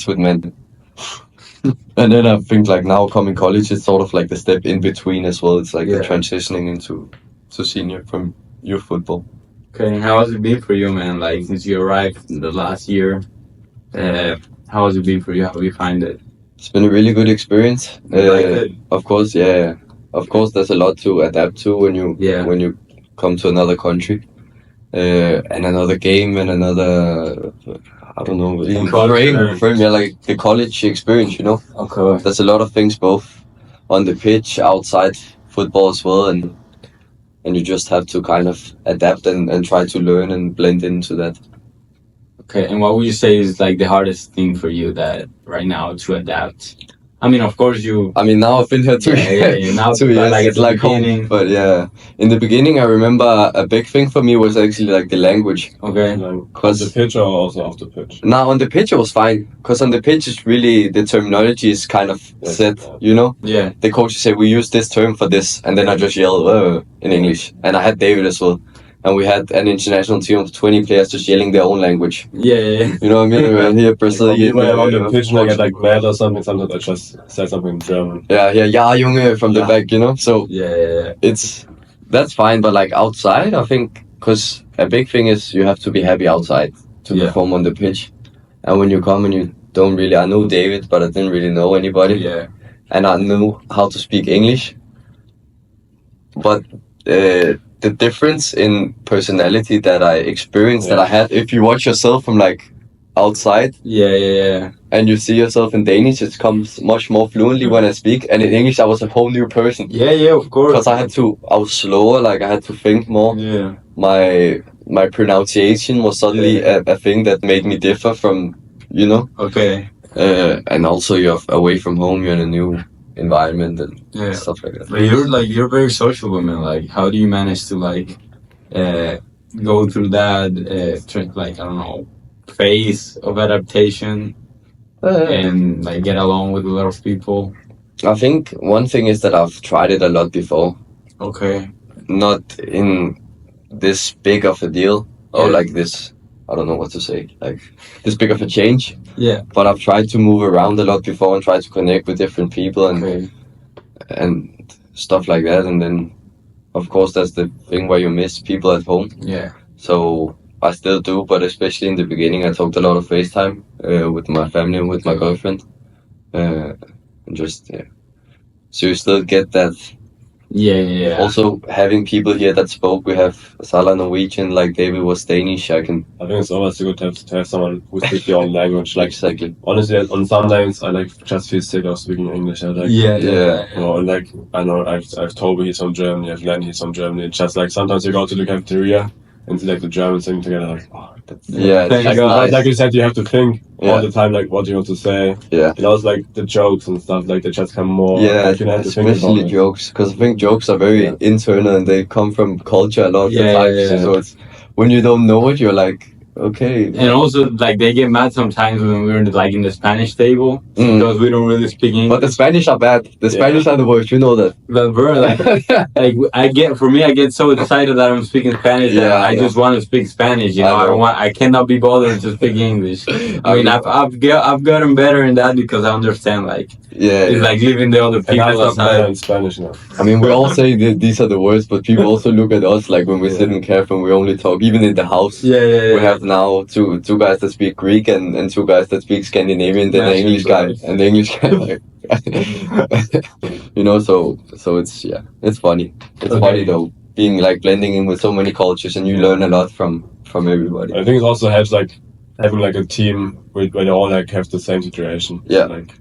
with men. And then I think like now coming college is sort of like the step in between as well. It's like the transitioning into senior from youth football. Okay, and how has it been for you, man? Like since you arrived in the last year, how has it been for you? How do you find it? It's been a really good experience. Like it? Of course, yeah. Of course, there's a lot to adapt to when you come to another country, and another game and another. I don't know, frame, yeah, like the college experience, you know. Okay. There's a lot of things both on the pitch, outside football as well, and you just have to kind of adapt and try to learn and blend into that. Okay, and what would you say is like the hardest thing for you that right now to adapt? I mean, of course you. I mean, now I've been here 2 years. Now 2 years, like it's like home. But yeah, in the beginning, I remember a big thing for me was actually like the language. Okay. Like, on the pitch or also off the pitch? Now on the pitch it was fine, because on the pitch it's really the terminology is kind of set, you know. Yeah. The coaches say we use this term for this, and then I just yell in English. And I had David as well. And we had an international team of 20 players just yelling their own language. Yeah. You know what I mean? We're here, Brazilian. Like, on the pitch, I get like mad or something. Sometimes I just say something in German. Yeah, Junge from the back, you know? So yeah. That's fine, but like outside, I think, because a big thing is you have to be happy outside to perform on the pitch. And when you come and you don't really, I know David, but I didn't really know anybody. Yeah. And I knew how to speak English. But the difference in personality that I experienced, that I had, if you watch yourself from like outside, and you see yourself in Danish, it comes much more fluently when I speak, and in English I was a whole new person. Yeah, of course. Because I was slower, like I had to think more. Yeah. My pronunciation was suddenly a thing that made me differ from, you know. Okay. And also you're away from home, you're in a new environment and stuff like that. But you're very sociable, man. Like, how do you manage to like go through that like, I don't know, phase of adaptation and like get along with a lot of people? I think one thing is that I've tried it a lot before. Okay. Not in this big of a deal or like this, I don't know what to say, like this big of a change. Yeah. But I've tried to move around a lot before and try to connect with different people and stuff like that. And then, of course, that's the thing where you miss people at home. Yeah. So I still do, but especially in the beginning, I talked a lot of FaceTime with my family and with my girlfriend. And just, so you still get that Yeah. Also, having people here that spoke, we have Sala Norwegian, like David was Danish. I think it's always good to have someone who speaks your own language. Like, exactly. Honestly, on sometimes I like just feel sick of speaking English. I like, like I know I've Toby, he's from Germany, I've Len, he's from Germany. It's just like sometimes you go to the cafeteria and see like the Germans singing together, like, oh, that's nice. Like you said, you have to think all the time, like what you want to say. Yeah. And also like the jokes and stuff, like they just come more. Yeah, like, you have to think especially about jokes, because I think jokes are very internal and they come from culture a lot of the time. So it's when you don't know it, you're like, okay. And also, like, they get mad sometimes when we're like in the Spanish table because we don't really speak English. But the Spanish are bad. The Spanish are the worst. You know that. But bro, like I get so excited that I'm speaking Spanish that I just want to speak Spanish. You know, I cannot be bothered to speak English. I mean, I've gotten better in that because I understand like it's like leaving the other people aside. in Spanish now. I mean, we all say that these are the worst, but people also look at us like when we sit in cafe and we only talk, even in the house. We have now two guys that speak Greek and two guys that speak Scandinavian, then the English guy and the English guy. Like, you know, so it's funny. It's funny though, being like blending in with so many cultures, and you learn a lot from everybody. I think it also helps like having like a team where they all like have the same situation. Yeah. Like,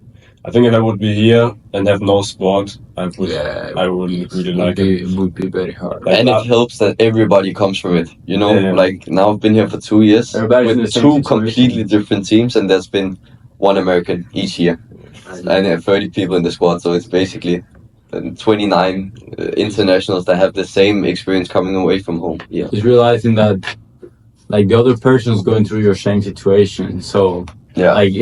I think if I would be here and have no sport, I wouldn't really like it. It would be very hard. Like, and it helps that everybody comes from it. You know, like now I've been here for 2 years with two completely different teams, and there's been one American each year, and 30 people in the squad. So it's basically 29 internationals that have the same experience coming away from home. Yeah, just realizing that like the other person's going through your same situation. So like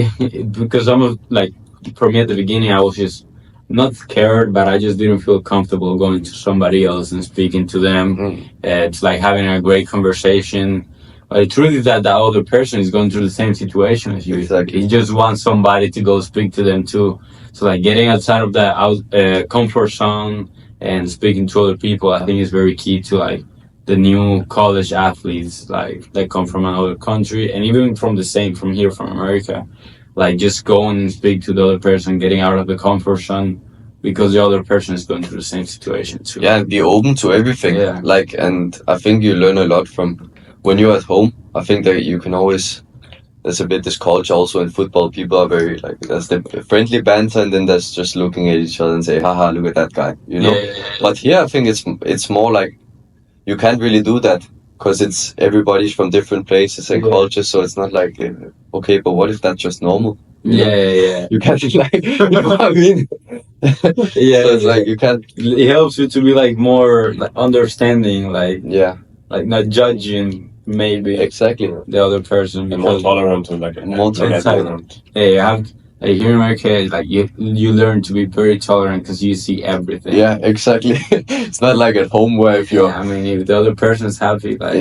because I'm like. For me at the beginning, I was just not scared, but I just didn't feel comfortable going to somebody else and speaking to them. It's like having a great conversation. But the truth is that the other person is going through the same situation as you. Exactly. You just want somebody to go speak to them too. So like getting outside of that comfort zone and speaking to other people, I think is very key to like the new college athletes like that come from another country and even from here from America. Like just going and speak to the other person, getting out of the comfort zone because the other person is going through the same situation too. Yeah, and be open to everything. Yeah. Like, and I think you learn a lot from when you're at home. I think that you can always, there's a bit this culture also in football. People are very like, there's the friendly banter and then there's just looking at each other and say, haha, look at that guy, you know? But here I think it's more like, you can't really do that. Because it's everybody's from different places and cultures, so it's not like okay, but what if that's just normal? You can't like, you know what I mean? So it's like you can't. It helps you to be like more like understanding, like like not judging maybe exactly the other person, and more tolerant to like more tolerant. You have. Like here in America, like you learn to be very tolerant because you see everything. Yeah, exactly. It's not like at home where if you're. I mean, if the other person's happy, like.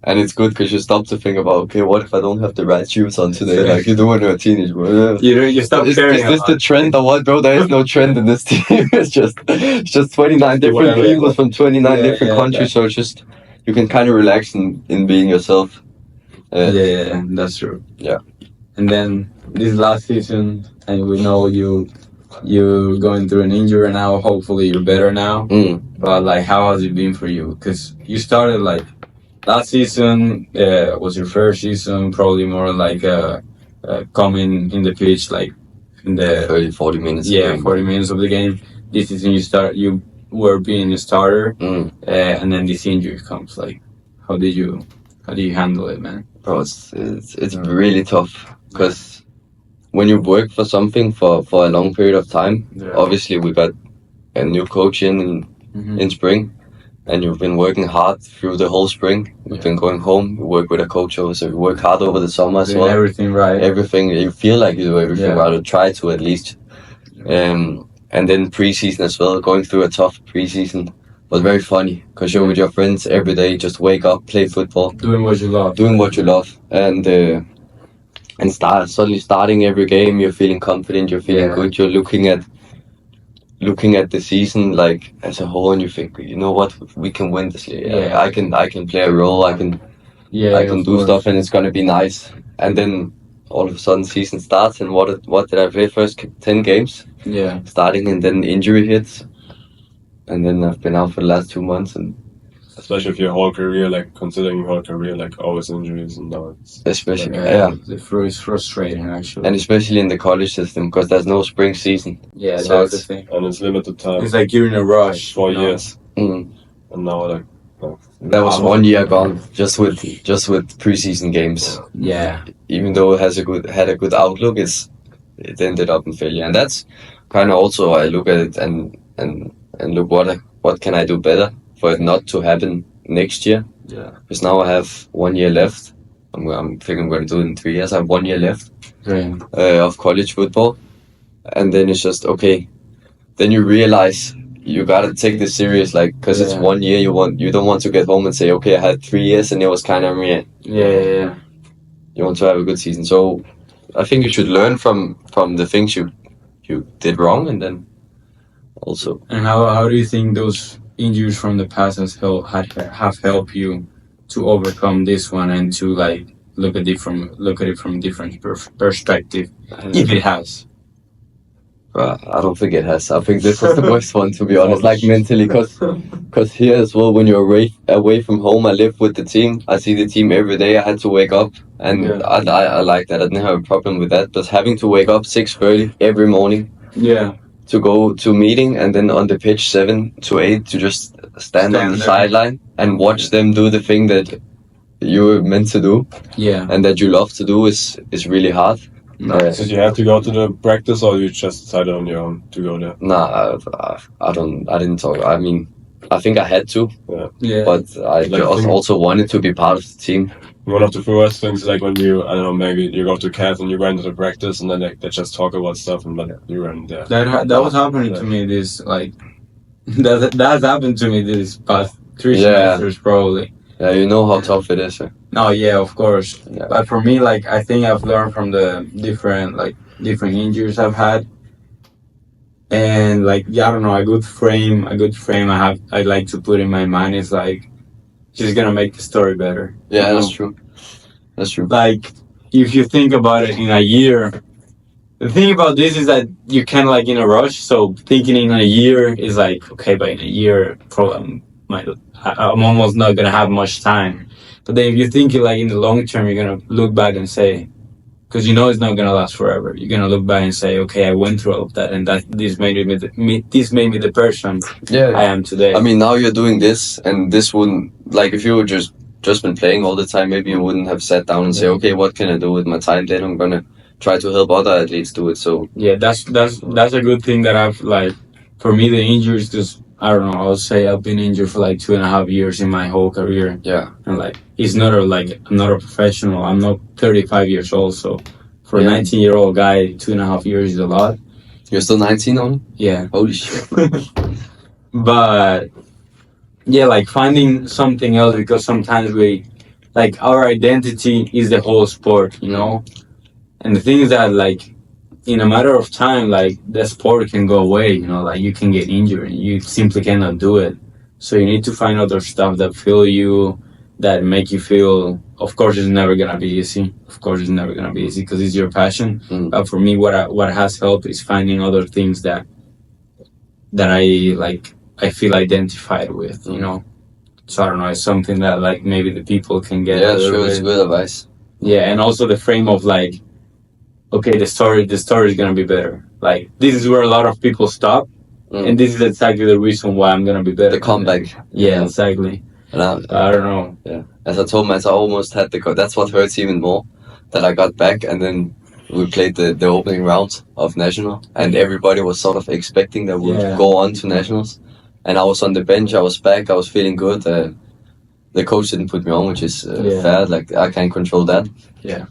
And it's good because you stop to think about, okay, what if I don't have the right shoes on today? Like you do when you're a teenager. You stop caring. Is this the trend or what, bro? There is no trend in this team. It's just 29 different people from 29 different countries. So it's just you can kind of relax in being yourself. That's true. Yeah. And then this last season, and we know you're going through an injury now. Hopefully you're better now. But like, how has it been for you? Because you started like last season was your first season, probably more like coming in the pitch like in the 30-40 minutes. 40 minutes of the game. This season you were being a starter, and then this injury comes. Like, how do you handle it, man? Bro, it's really tough. Because when you work for something for a long period of time, obviously we got a new coach in spring, and you've been working hard through the whole spring. You've been going home, you work with a coach over, so you work hard over the summer as well. Everything right. Everything, you feel like you do everything right, or try to at least. And then preseason as well, going through a tough preseason was very funny because you're with your friends every day, just wake up, play football. Doing what you love. And suddenly starting every game, you're feeling confident, you're feeling good, you're looking at the season like as a whole, and you think, you know what, we can win this league. I can play a role, I can do stuff, and it's gonna be nice. And then all of a sudden, season starts, and what did I play first 10 games? Yeah. Starting, and then injury hits, and then I've been out for the last 2 months, and especially if your whole career, like considering your whole career, like always injuries, and now it's especially it's frustrating actually. and especially in the college system because there's no spring season. Yeah, so that's the thing. and it's limited time. It's like you're in a rush. 4 you know? years, and now like That was 1 year gone just with preseason games. Yeah. Even though it had a good outlook, it ended up in failure, and that's kind of also I look at it and look what can I do better for it not to happen next year. Yeah. Because now I have 1 year left. I'm thinking I'm going to do it in 3 years. I have 1 year left of college football, and then it's just okay. Then you realize you gotta take this serious, like, because it's 1 year. You don't want to get home and say, okay, I had 3 years and it was kind of meh. Yeah. You want to have a good season, so I think you should learn from the things you did wrong, and then also. And how do you think those injuries from the past have helped you to overcome this one and to like look at it from different perspective, if it has? I don't think it has. I think this was the worst one, to be honest, like mentally, because here as well, when you're away from home, I live with the team. I see the team every day. I had to wake up, and I like that. I didn't have a problem with that. But having to wake up 6:30 every morning, to go to meeting, and then on the pitch 7 to 8 to just stand on the sideline and watch them do the thing that you were meant to do, and that you love to do is really hard. Did you have to go to the practice, or you just decided on your own to go there? Nah, I didn't talk. I mean, I think I had to, but I also wanted to be part of the team. One of the first things, like when you, I don't know, maybe you go to CAT and you go into the practice, and then they just talk about stuff, and then you run there. That was happening to me this, like, that's happened to me this past 3 semesters probably. Yeah, you know how tough it is. No, yeah, of course. Yeah. But for me, like, I think I've learned from the different injuries I've had. And like, I don't know, a good frame I like to put in my mind is like, just gonna make the story better. Yeah, that's true. That's true. Like, if you think about it in a year, the thing about this is that you're kind of like in a rush. So thinking in a year is like, okay, but in a year, probably I'm almost not gonna have much time. But then if you think like in the long term, you're gonna look back and say, because you know it's not gonna last forever. You're gonna look back and say, okay, I went through all of that, and this made me the person I am today. I mean, now you're doing this, and this wouldn't, like, if you were just been playing all the time, maybe you wouldn't have sat down and say, okay, what can I do with my time? Then I'm gonna try to help other athletes do it. So yeah, that's a good thing that I've like. For me, the injuries just, I don't know, I'll say I've been injured for like 2.5 years in my whole career. Yeah. And like, I'm not a professional. I'm not 35 years old. So for a 19-year-old guy, 2.5 years is a lot. You're still 19 only? Yeah. Holy shit. But yeah, like finding something else, because sometimes our identity is the whole sport, you know? And the thing is that like, in a matter of time, like, the sport can go away, you know, like, you can get injured and you simply cannot do it. So you need to find other stuff that fill you, that make you feel, of course, it's never gonna be easy. Of course, it's never gonna be easy because it's your passion. But for me, what has helped is finding other things that I feel identified with, you know? So I don't know, it's something that, like, maybe the people can get. Yeah, sure, it's good advice. Yeah, and also the frame of, like, okay, the story is gonna be better. Like, this is where a lot of people stop, and this is exactly the reason why I'm gonna be better. The comeback. Yeah, exactly. And I don't know. Yeah, as I told myself, I almost had that's what hurts even more, that I got back, and then we played the opening round of national, and everybody was sort of expecting that we would go on to nationals, and I was on the bench. I was back. I was feeling good. The coach didn't put me on, which is fair. Like, I can't control that. Yeah.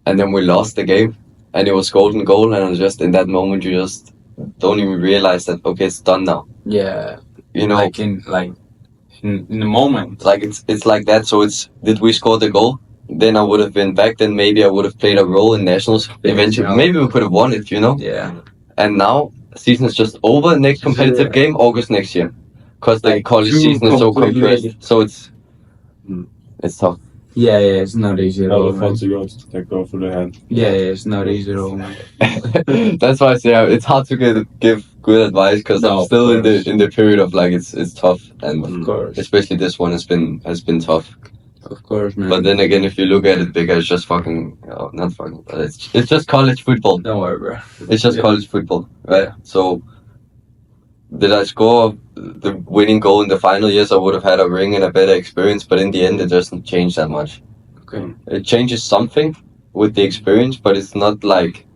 And then we lost the game, and it was golden goal, and I was just, in that moment, you just don't even realize that, okay, it's done now. Yeah. You know? Like, in the moment. Like, it's like that, so did we score the goal? Then I would have been back, then maybe I would have played a role in nationals eventually. Maybe we could have won it, you know? Yeah. And now, season is just over, next competitive game, August next year. Because the college season is so compressed, so it's tough. Yeah, it's not easy at How all. the funds you got that go through the hand. Yeah, it's not easy at all. That's why I say it's hard to give good advice because No, I'm still of course. in the period of like it's tough, and Of course. especially this one has been tough. Of course, man. But then again, if you look at it bigger, it's just fucking not fucking, but it's just college football. Don't worry, bro. It's just college football, right? So did I score the winning goal in the final? Yes, I would have had a ring and a better experience, but in the end, it doesn't change that much. Okay. It changes something with the experience, but it's not like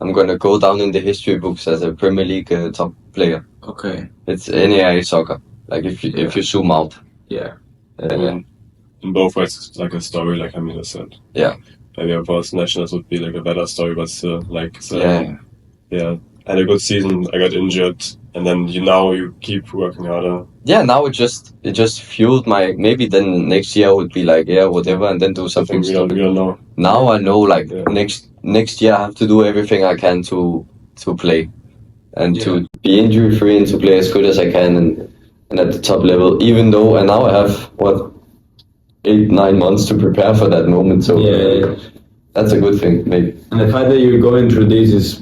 I'm gonna go down in the history books as a Premier League top player. Okay. It's NAI soccer. Like if you zoom out. Yeah. In both ways, it's like a story, like Hamida said. Yeah. Maybe of course nationals would be like a better story, but still, like, so, Yeah. I had a good season. I got injured, and then you keep working harder. Yeah, now it just fueled my, maybe then next year I would be like, yeah, whatever, and then do something We don't know. Now I know, like, next year I have to do everything I can to play and to be injury free and to play as good as I can and at the top level, even though, and now I have 8-9 months to prepare for that moment, so that's a good thing, maybe. And the fact that you're going through this is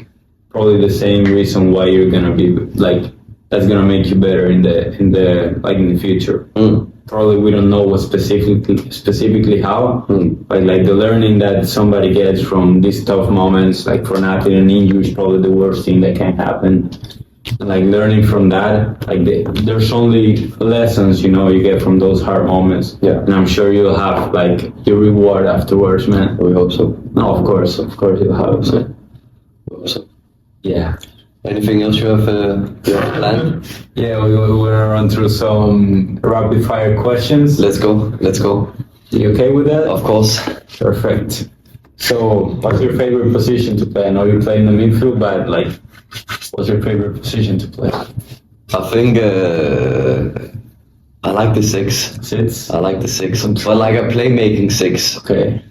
probably the same reason why you're gonna be like, that's gonna make you better in the future. Probably we don't know what specifically how, but like the learning that somebody gets from these tough moments, like for an athlete, an injury is probably the worst thing that can happen. And like learning from that, like there's only lessons you get from those hard moments. Yeah. And I'm sure you'll have like your reward afterwards, man. We hope so. No, of course you'll have it. So. Yeah. Anything else you have planned? Yeah, we're gonna run through some rapid fire questions. Let's go. You okay with that? Of course. Perfect. So, what's your favorite position to play? I know you play in the midfield, but like, what's your favorite position to play? I think I like the 6. Sits? I like the 6, but like a playmaking 6. Okay.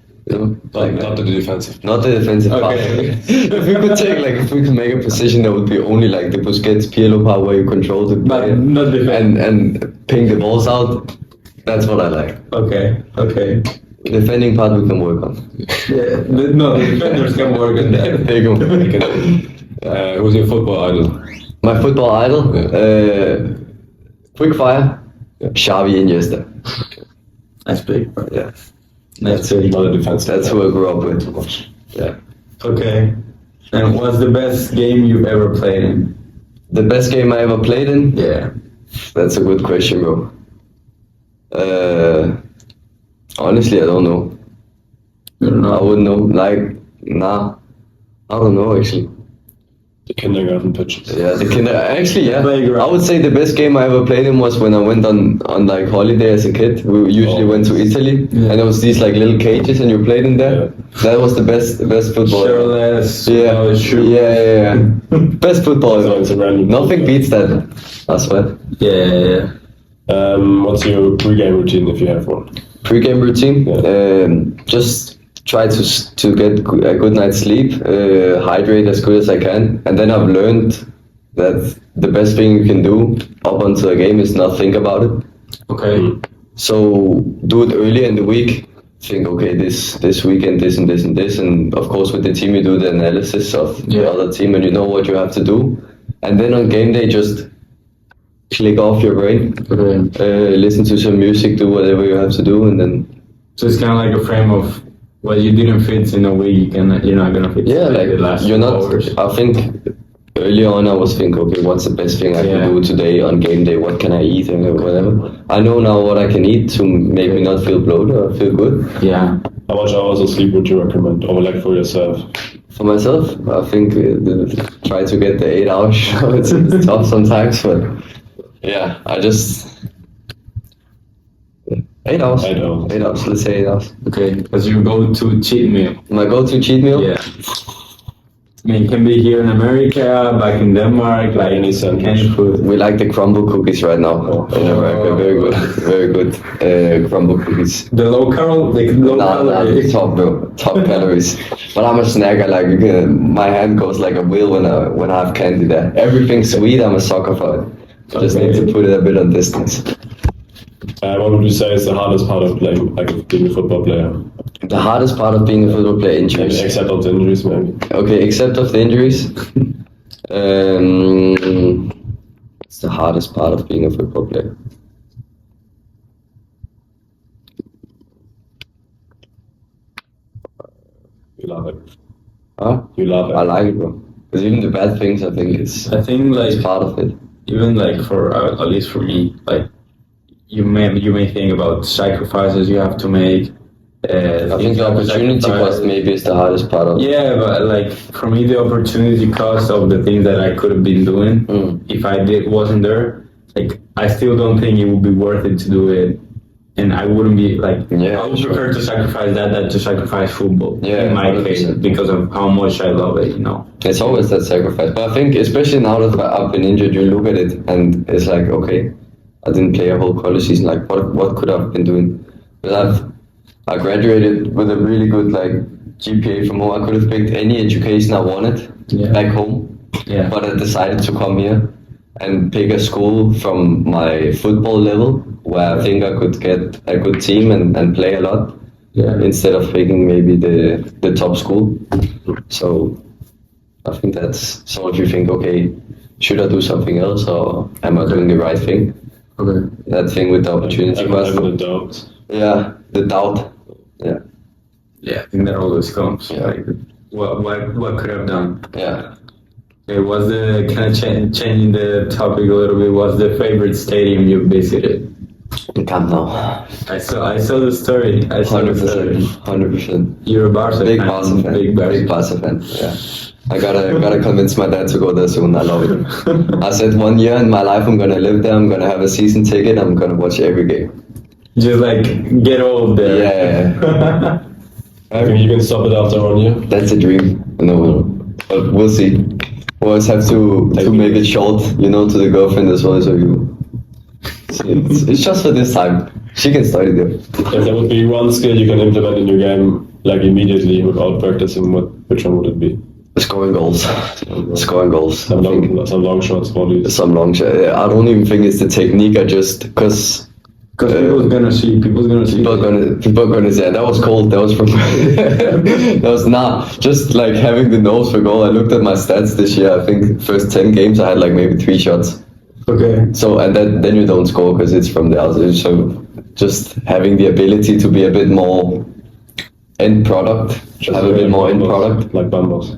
Like not the defensive. Not the defensive part. Okay. if we could make a position that would be only like the Busquets, Pirlo part where you control the But player not defense. and ping the balls out. That's what I like. Okay. Defending part we can work on. Yeah. No, the defenders can work on that. There you go. Who's your football idol? My football idol, quick fire, Xavi Iniesta. That's big. Yeah. That's big. Not a defense. That's who I grew up with. Yeah. Okay. And what's the best game you've ever played in? The best game I ever played in? Yeah. That's a good question, bro. Honestly, I don't know. You don't know? I wouldn't know. Like, nah. I don't know, actually. The kindergarten pitch. Yeah, actually, yeah. Playground. I would say the best game I ever played in was when I went on like holiday as a kid. We usually went to Italy, and there was these like little cages, and you played in there. That was the best football. Shirtless. Yeah. Best football. So it's a random Nothing beats that. I swear. Yeah. What's your pre-game routine if you have one? Pre-game routine. Just try to get a good night's sleep, hydrate as good as I can, and then I've learned that the best thing you can do up until a game is not think about it. Okay. So do it early in the week. Think, okay, this weekend, this and this and this, and of course with the team you do the analysis of the other team, and you know what you have to do. And then on game day, just click off your brain, listen to some music, do whatever you have to do, and then. So it's kind of like a frame of, well, you didn't fit in a week, and you're not gonna fit. Yeah, like the last you're not. 2 hours. I think early on I was thinking, okay, what's the best thing I can do today on game day? What can I eat and whatever. I know now what I can eat to make me not feel bloated or feel good. Yeah. How much hours of sleep would you recommend, or like for yourself? For myself, I think try to get the 8 hours. It's tough sometimes, but yeah, I just 8 hours. 8 hours. 8 hours. Let's say 8 hours. Okay, because you go to cheat meal. My go-to cheat meal. Yeah. I mean, it can be here in America, back in Denmark, like any food. We like the crumble cookies right now in America. Very good crumble cookies. The low calorie. Nah, top calories. But I'm a snacker. Like my hand goes like a wheel when I have candy there. Everything sweet, I'm a sucker for it. Just need to put it a bit on distance. What would you say is the hardest part of playing, like being a football player? The hardest part of being a football player, injuries. Except of the injuries, maybe. Okay, except of the injuries. It's the hardest part of being a football player. You love it. Huh? You love it. I like it, bro. Because even the bad things, I think it's part of it. Even like for at least for me, like you may think about sacrifices you have to make. I think the opportunity cost maybe is the hardest part of it. Yeah, but like for me, the opportunity cost of the things that I could have been doing, if I wasn't there, like I still don't think it would be worth it to do it. And I wouldn't be like, I would prefer to sacrifice that than to sacrifice football. In my 100%. Case, because of how much I love it, It's always that sacrifice. But I think, especially now that I've been injured, you look at it and it's like, okay, I didn't play a whole college season. Like, what could I have been doing? Because I graduated with a really good GPA from home. I could have picked any education I wanted back home. Yeah. But I decided to come here and pick a school from my football level where I think I could get a good team and play a lot instead of picking maybe the top school. So I think that's, so if you think, okay, should I do something else or am I doing the right thing? Okay. That thing with the opportunity cost. The doubt. Yeah, the doubt. Yeah. Yeah, I think that always comes. Yeah. Like, what could I have done? Yeah. Okay, what's the, kind of changing the topic a little bit, what's the favorite stadium you visited? Camp Nou. I saw the story. 100%. You're a Barca Big fan. Barca fan. Big Barca fan. Yeah. I gotta convince my dad to go there soon. I love it. I said 1 year in my life I'm gonna live there. I'm gonna have a season ticket. I'm gonna watch every game. Just get old there. Yeah. I think you can stop it after 1 year. That's a dream. But we'll see. We always have to make it short, to the girlfriend as well. So it's just for this time. She can study there. If there would be one skill you can implement in your game, immediately without practicing, which one would it be? Scoring goals. Scoring goals. Some long shots, probably. Some long shots. I don't even think it's the technique. I just because people's gonna see. People are gonna see. Yeah, that was cold. That was from. That was not just having the nose for goal. I looked at my stats this year. I think first 10 games I had maybe 3 shots. Okay. So and then you don't score because it's from the outside. So just having the ability to be a bit more end product. Have a bit more end product. Like Bambos.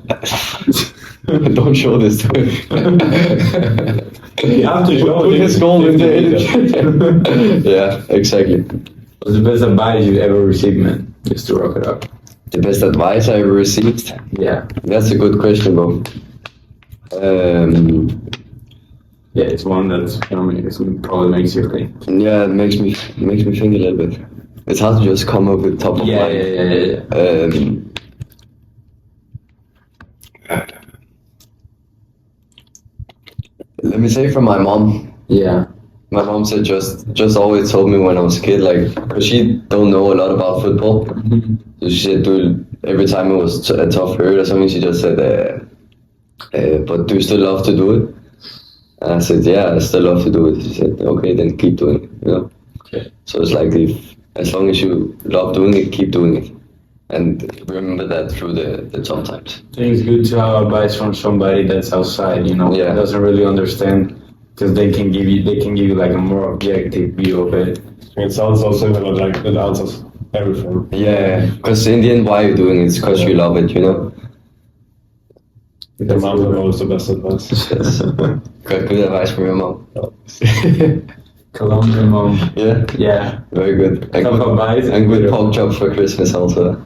Don't show this to him. You have to show Put his goal in the edit. Yeah, exactly. What's the best advice you've ever received, man? Just to wrap it up. The best advice I ever received? Yeah. That's a good question, bro. Yeah, it's one that's it probably makes you think. Yeah, it makes me think a little bit. It's hard to just come up with top of mind. Yeah. Let me say from my mom. Yeah. My mom said just always told me when I was a kid, because she don't know a lot about football. So she said, every time it was a tough period or something, she just said, but do you still love to do it? And I said, yeah, I still love to do it. She said, okay, then keep doing it, Okay. So it's as long as you love doing it, keep doing it. And remember that through the tough times. I think it's good to have advice from somebody that's outside, that doesn't really understand, because they can give you a more objective view of it. It sounds so simple, but it answers everything. Yeah, because in the end, why you're doing it is because you love it, The mom is the best advice. Yes. Good advice from your mom. Colombian mom. Yeah? Yeah. Very good. And Tough advice. And good pork chop for Christmas also.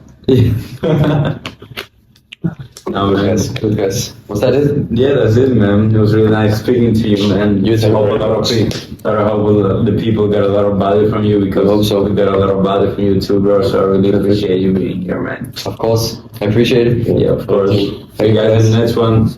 No, Good guys. Was that it? Yeah, that's it, man. It was really nice speaking to you, man. You too. I hope the people got a lot of value from you, because I hope so. we got a lot of value from you too, bro. So I really appreciate you being here, man. Of course. I appreciate it. Yeah, of course. See Thank you guys in the next one.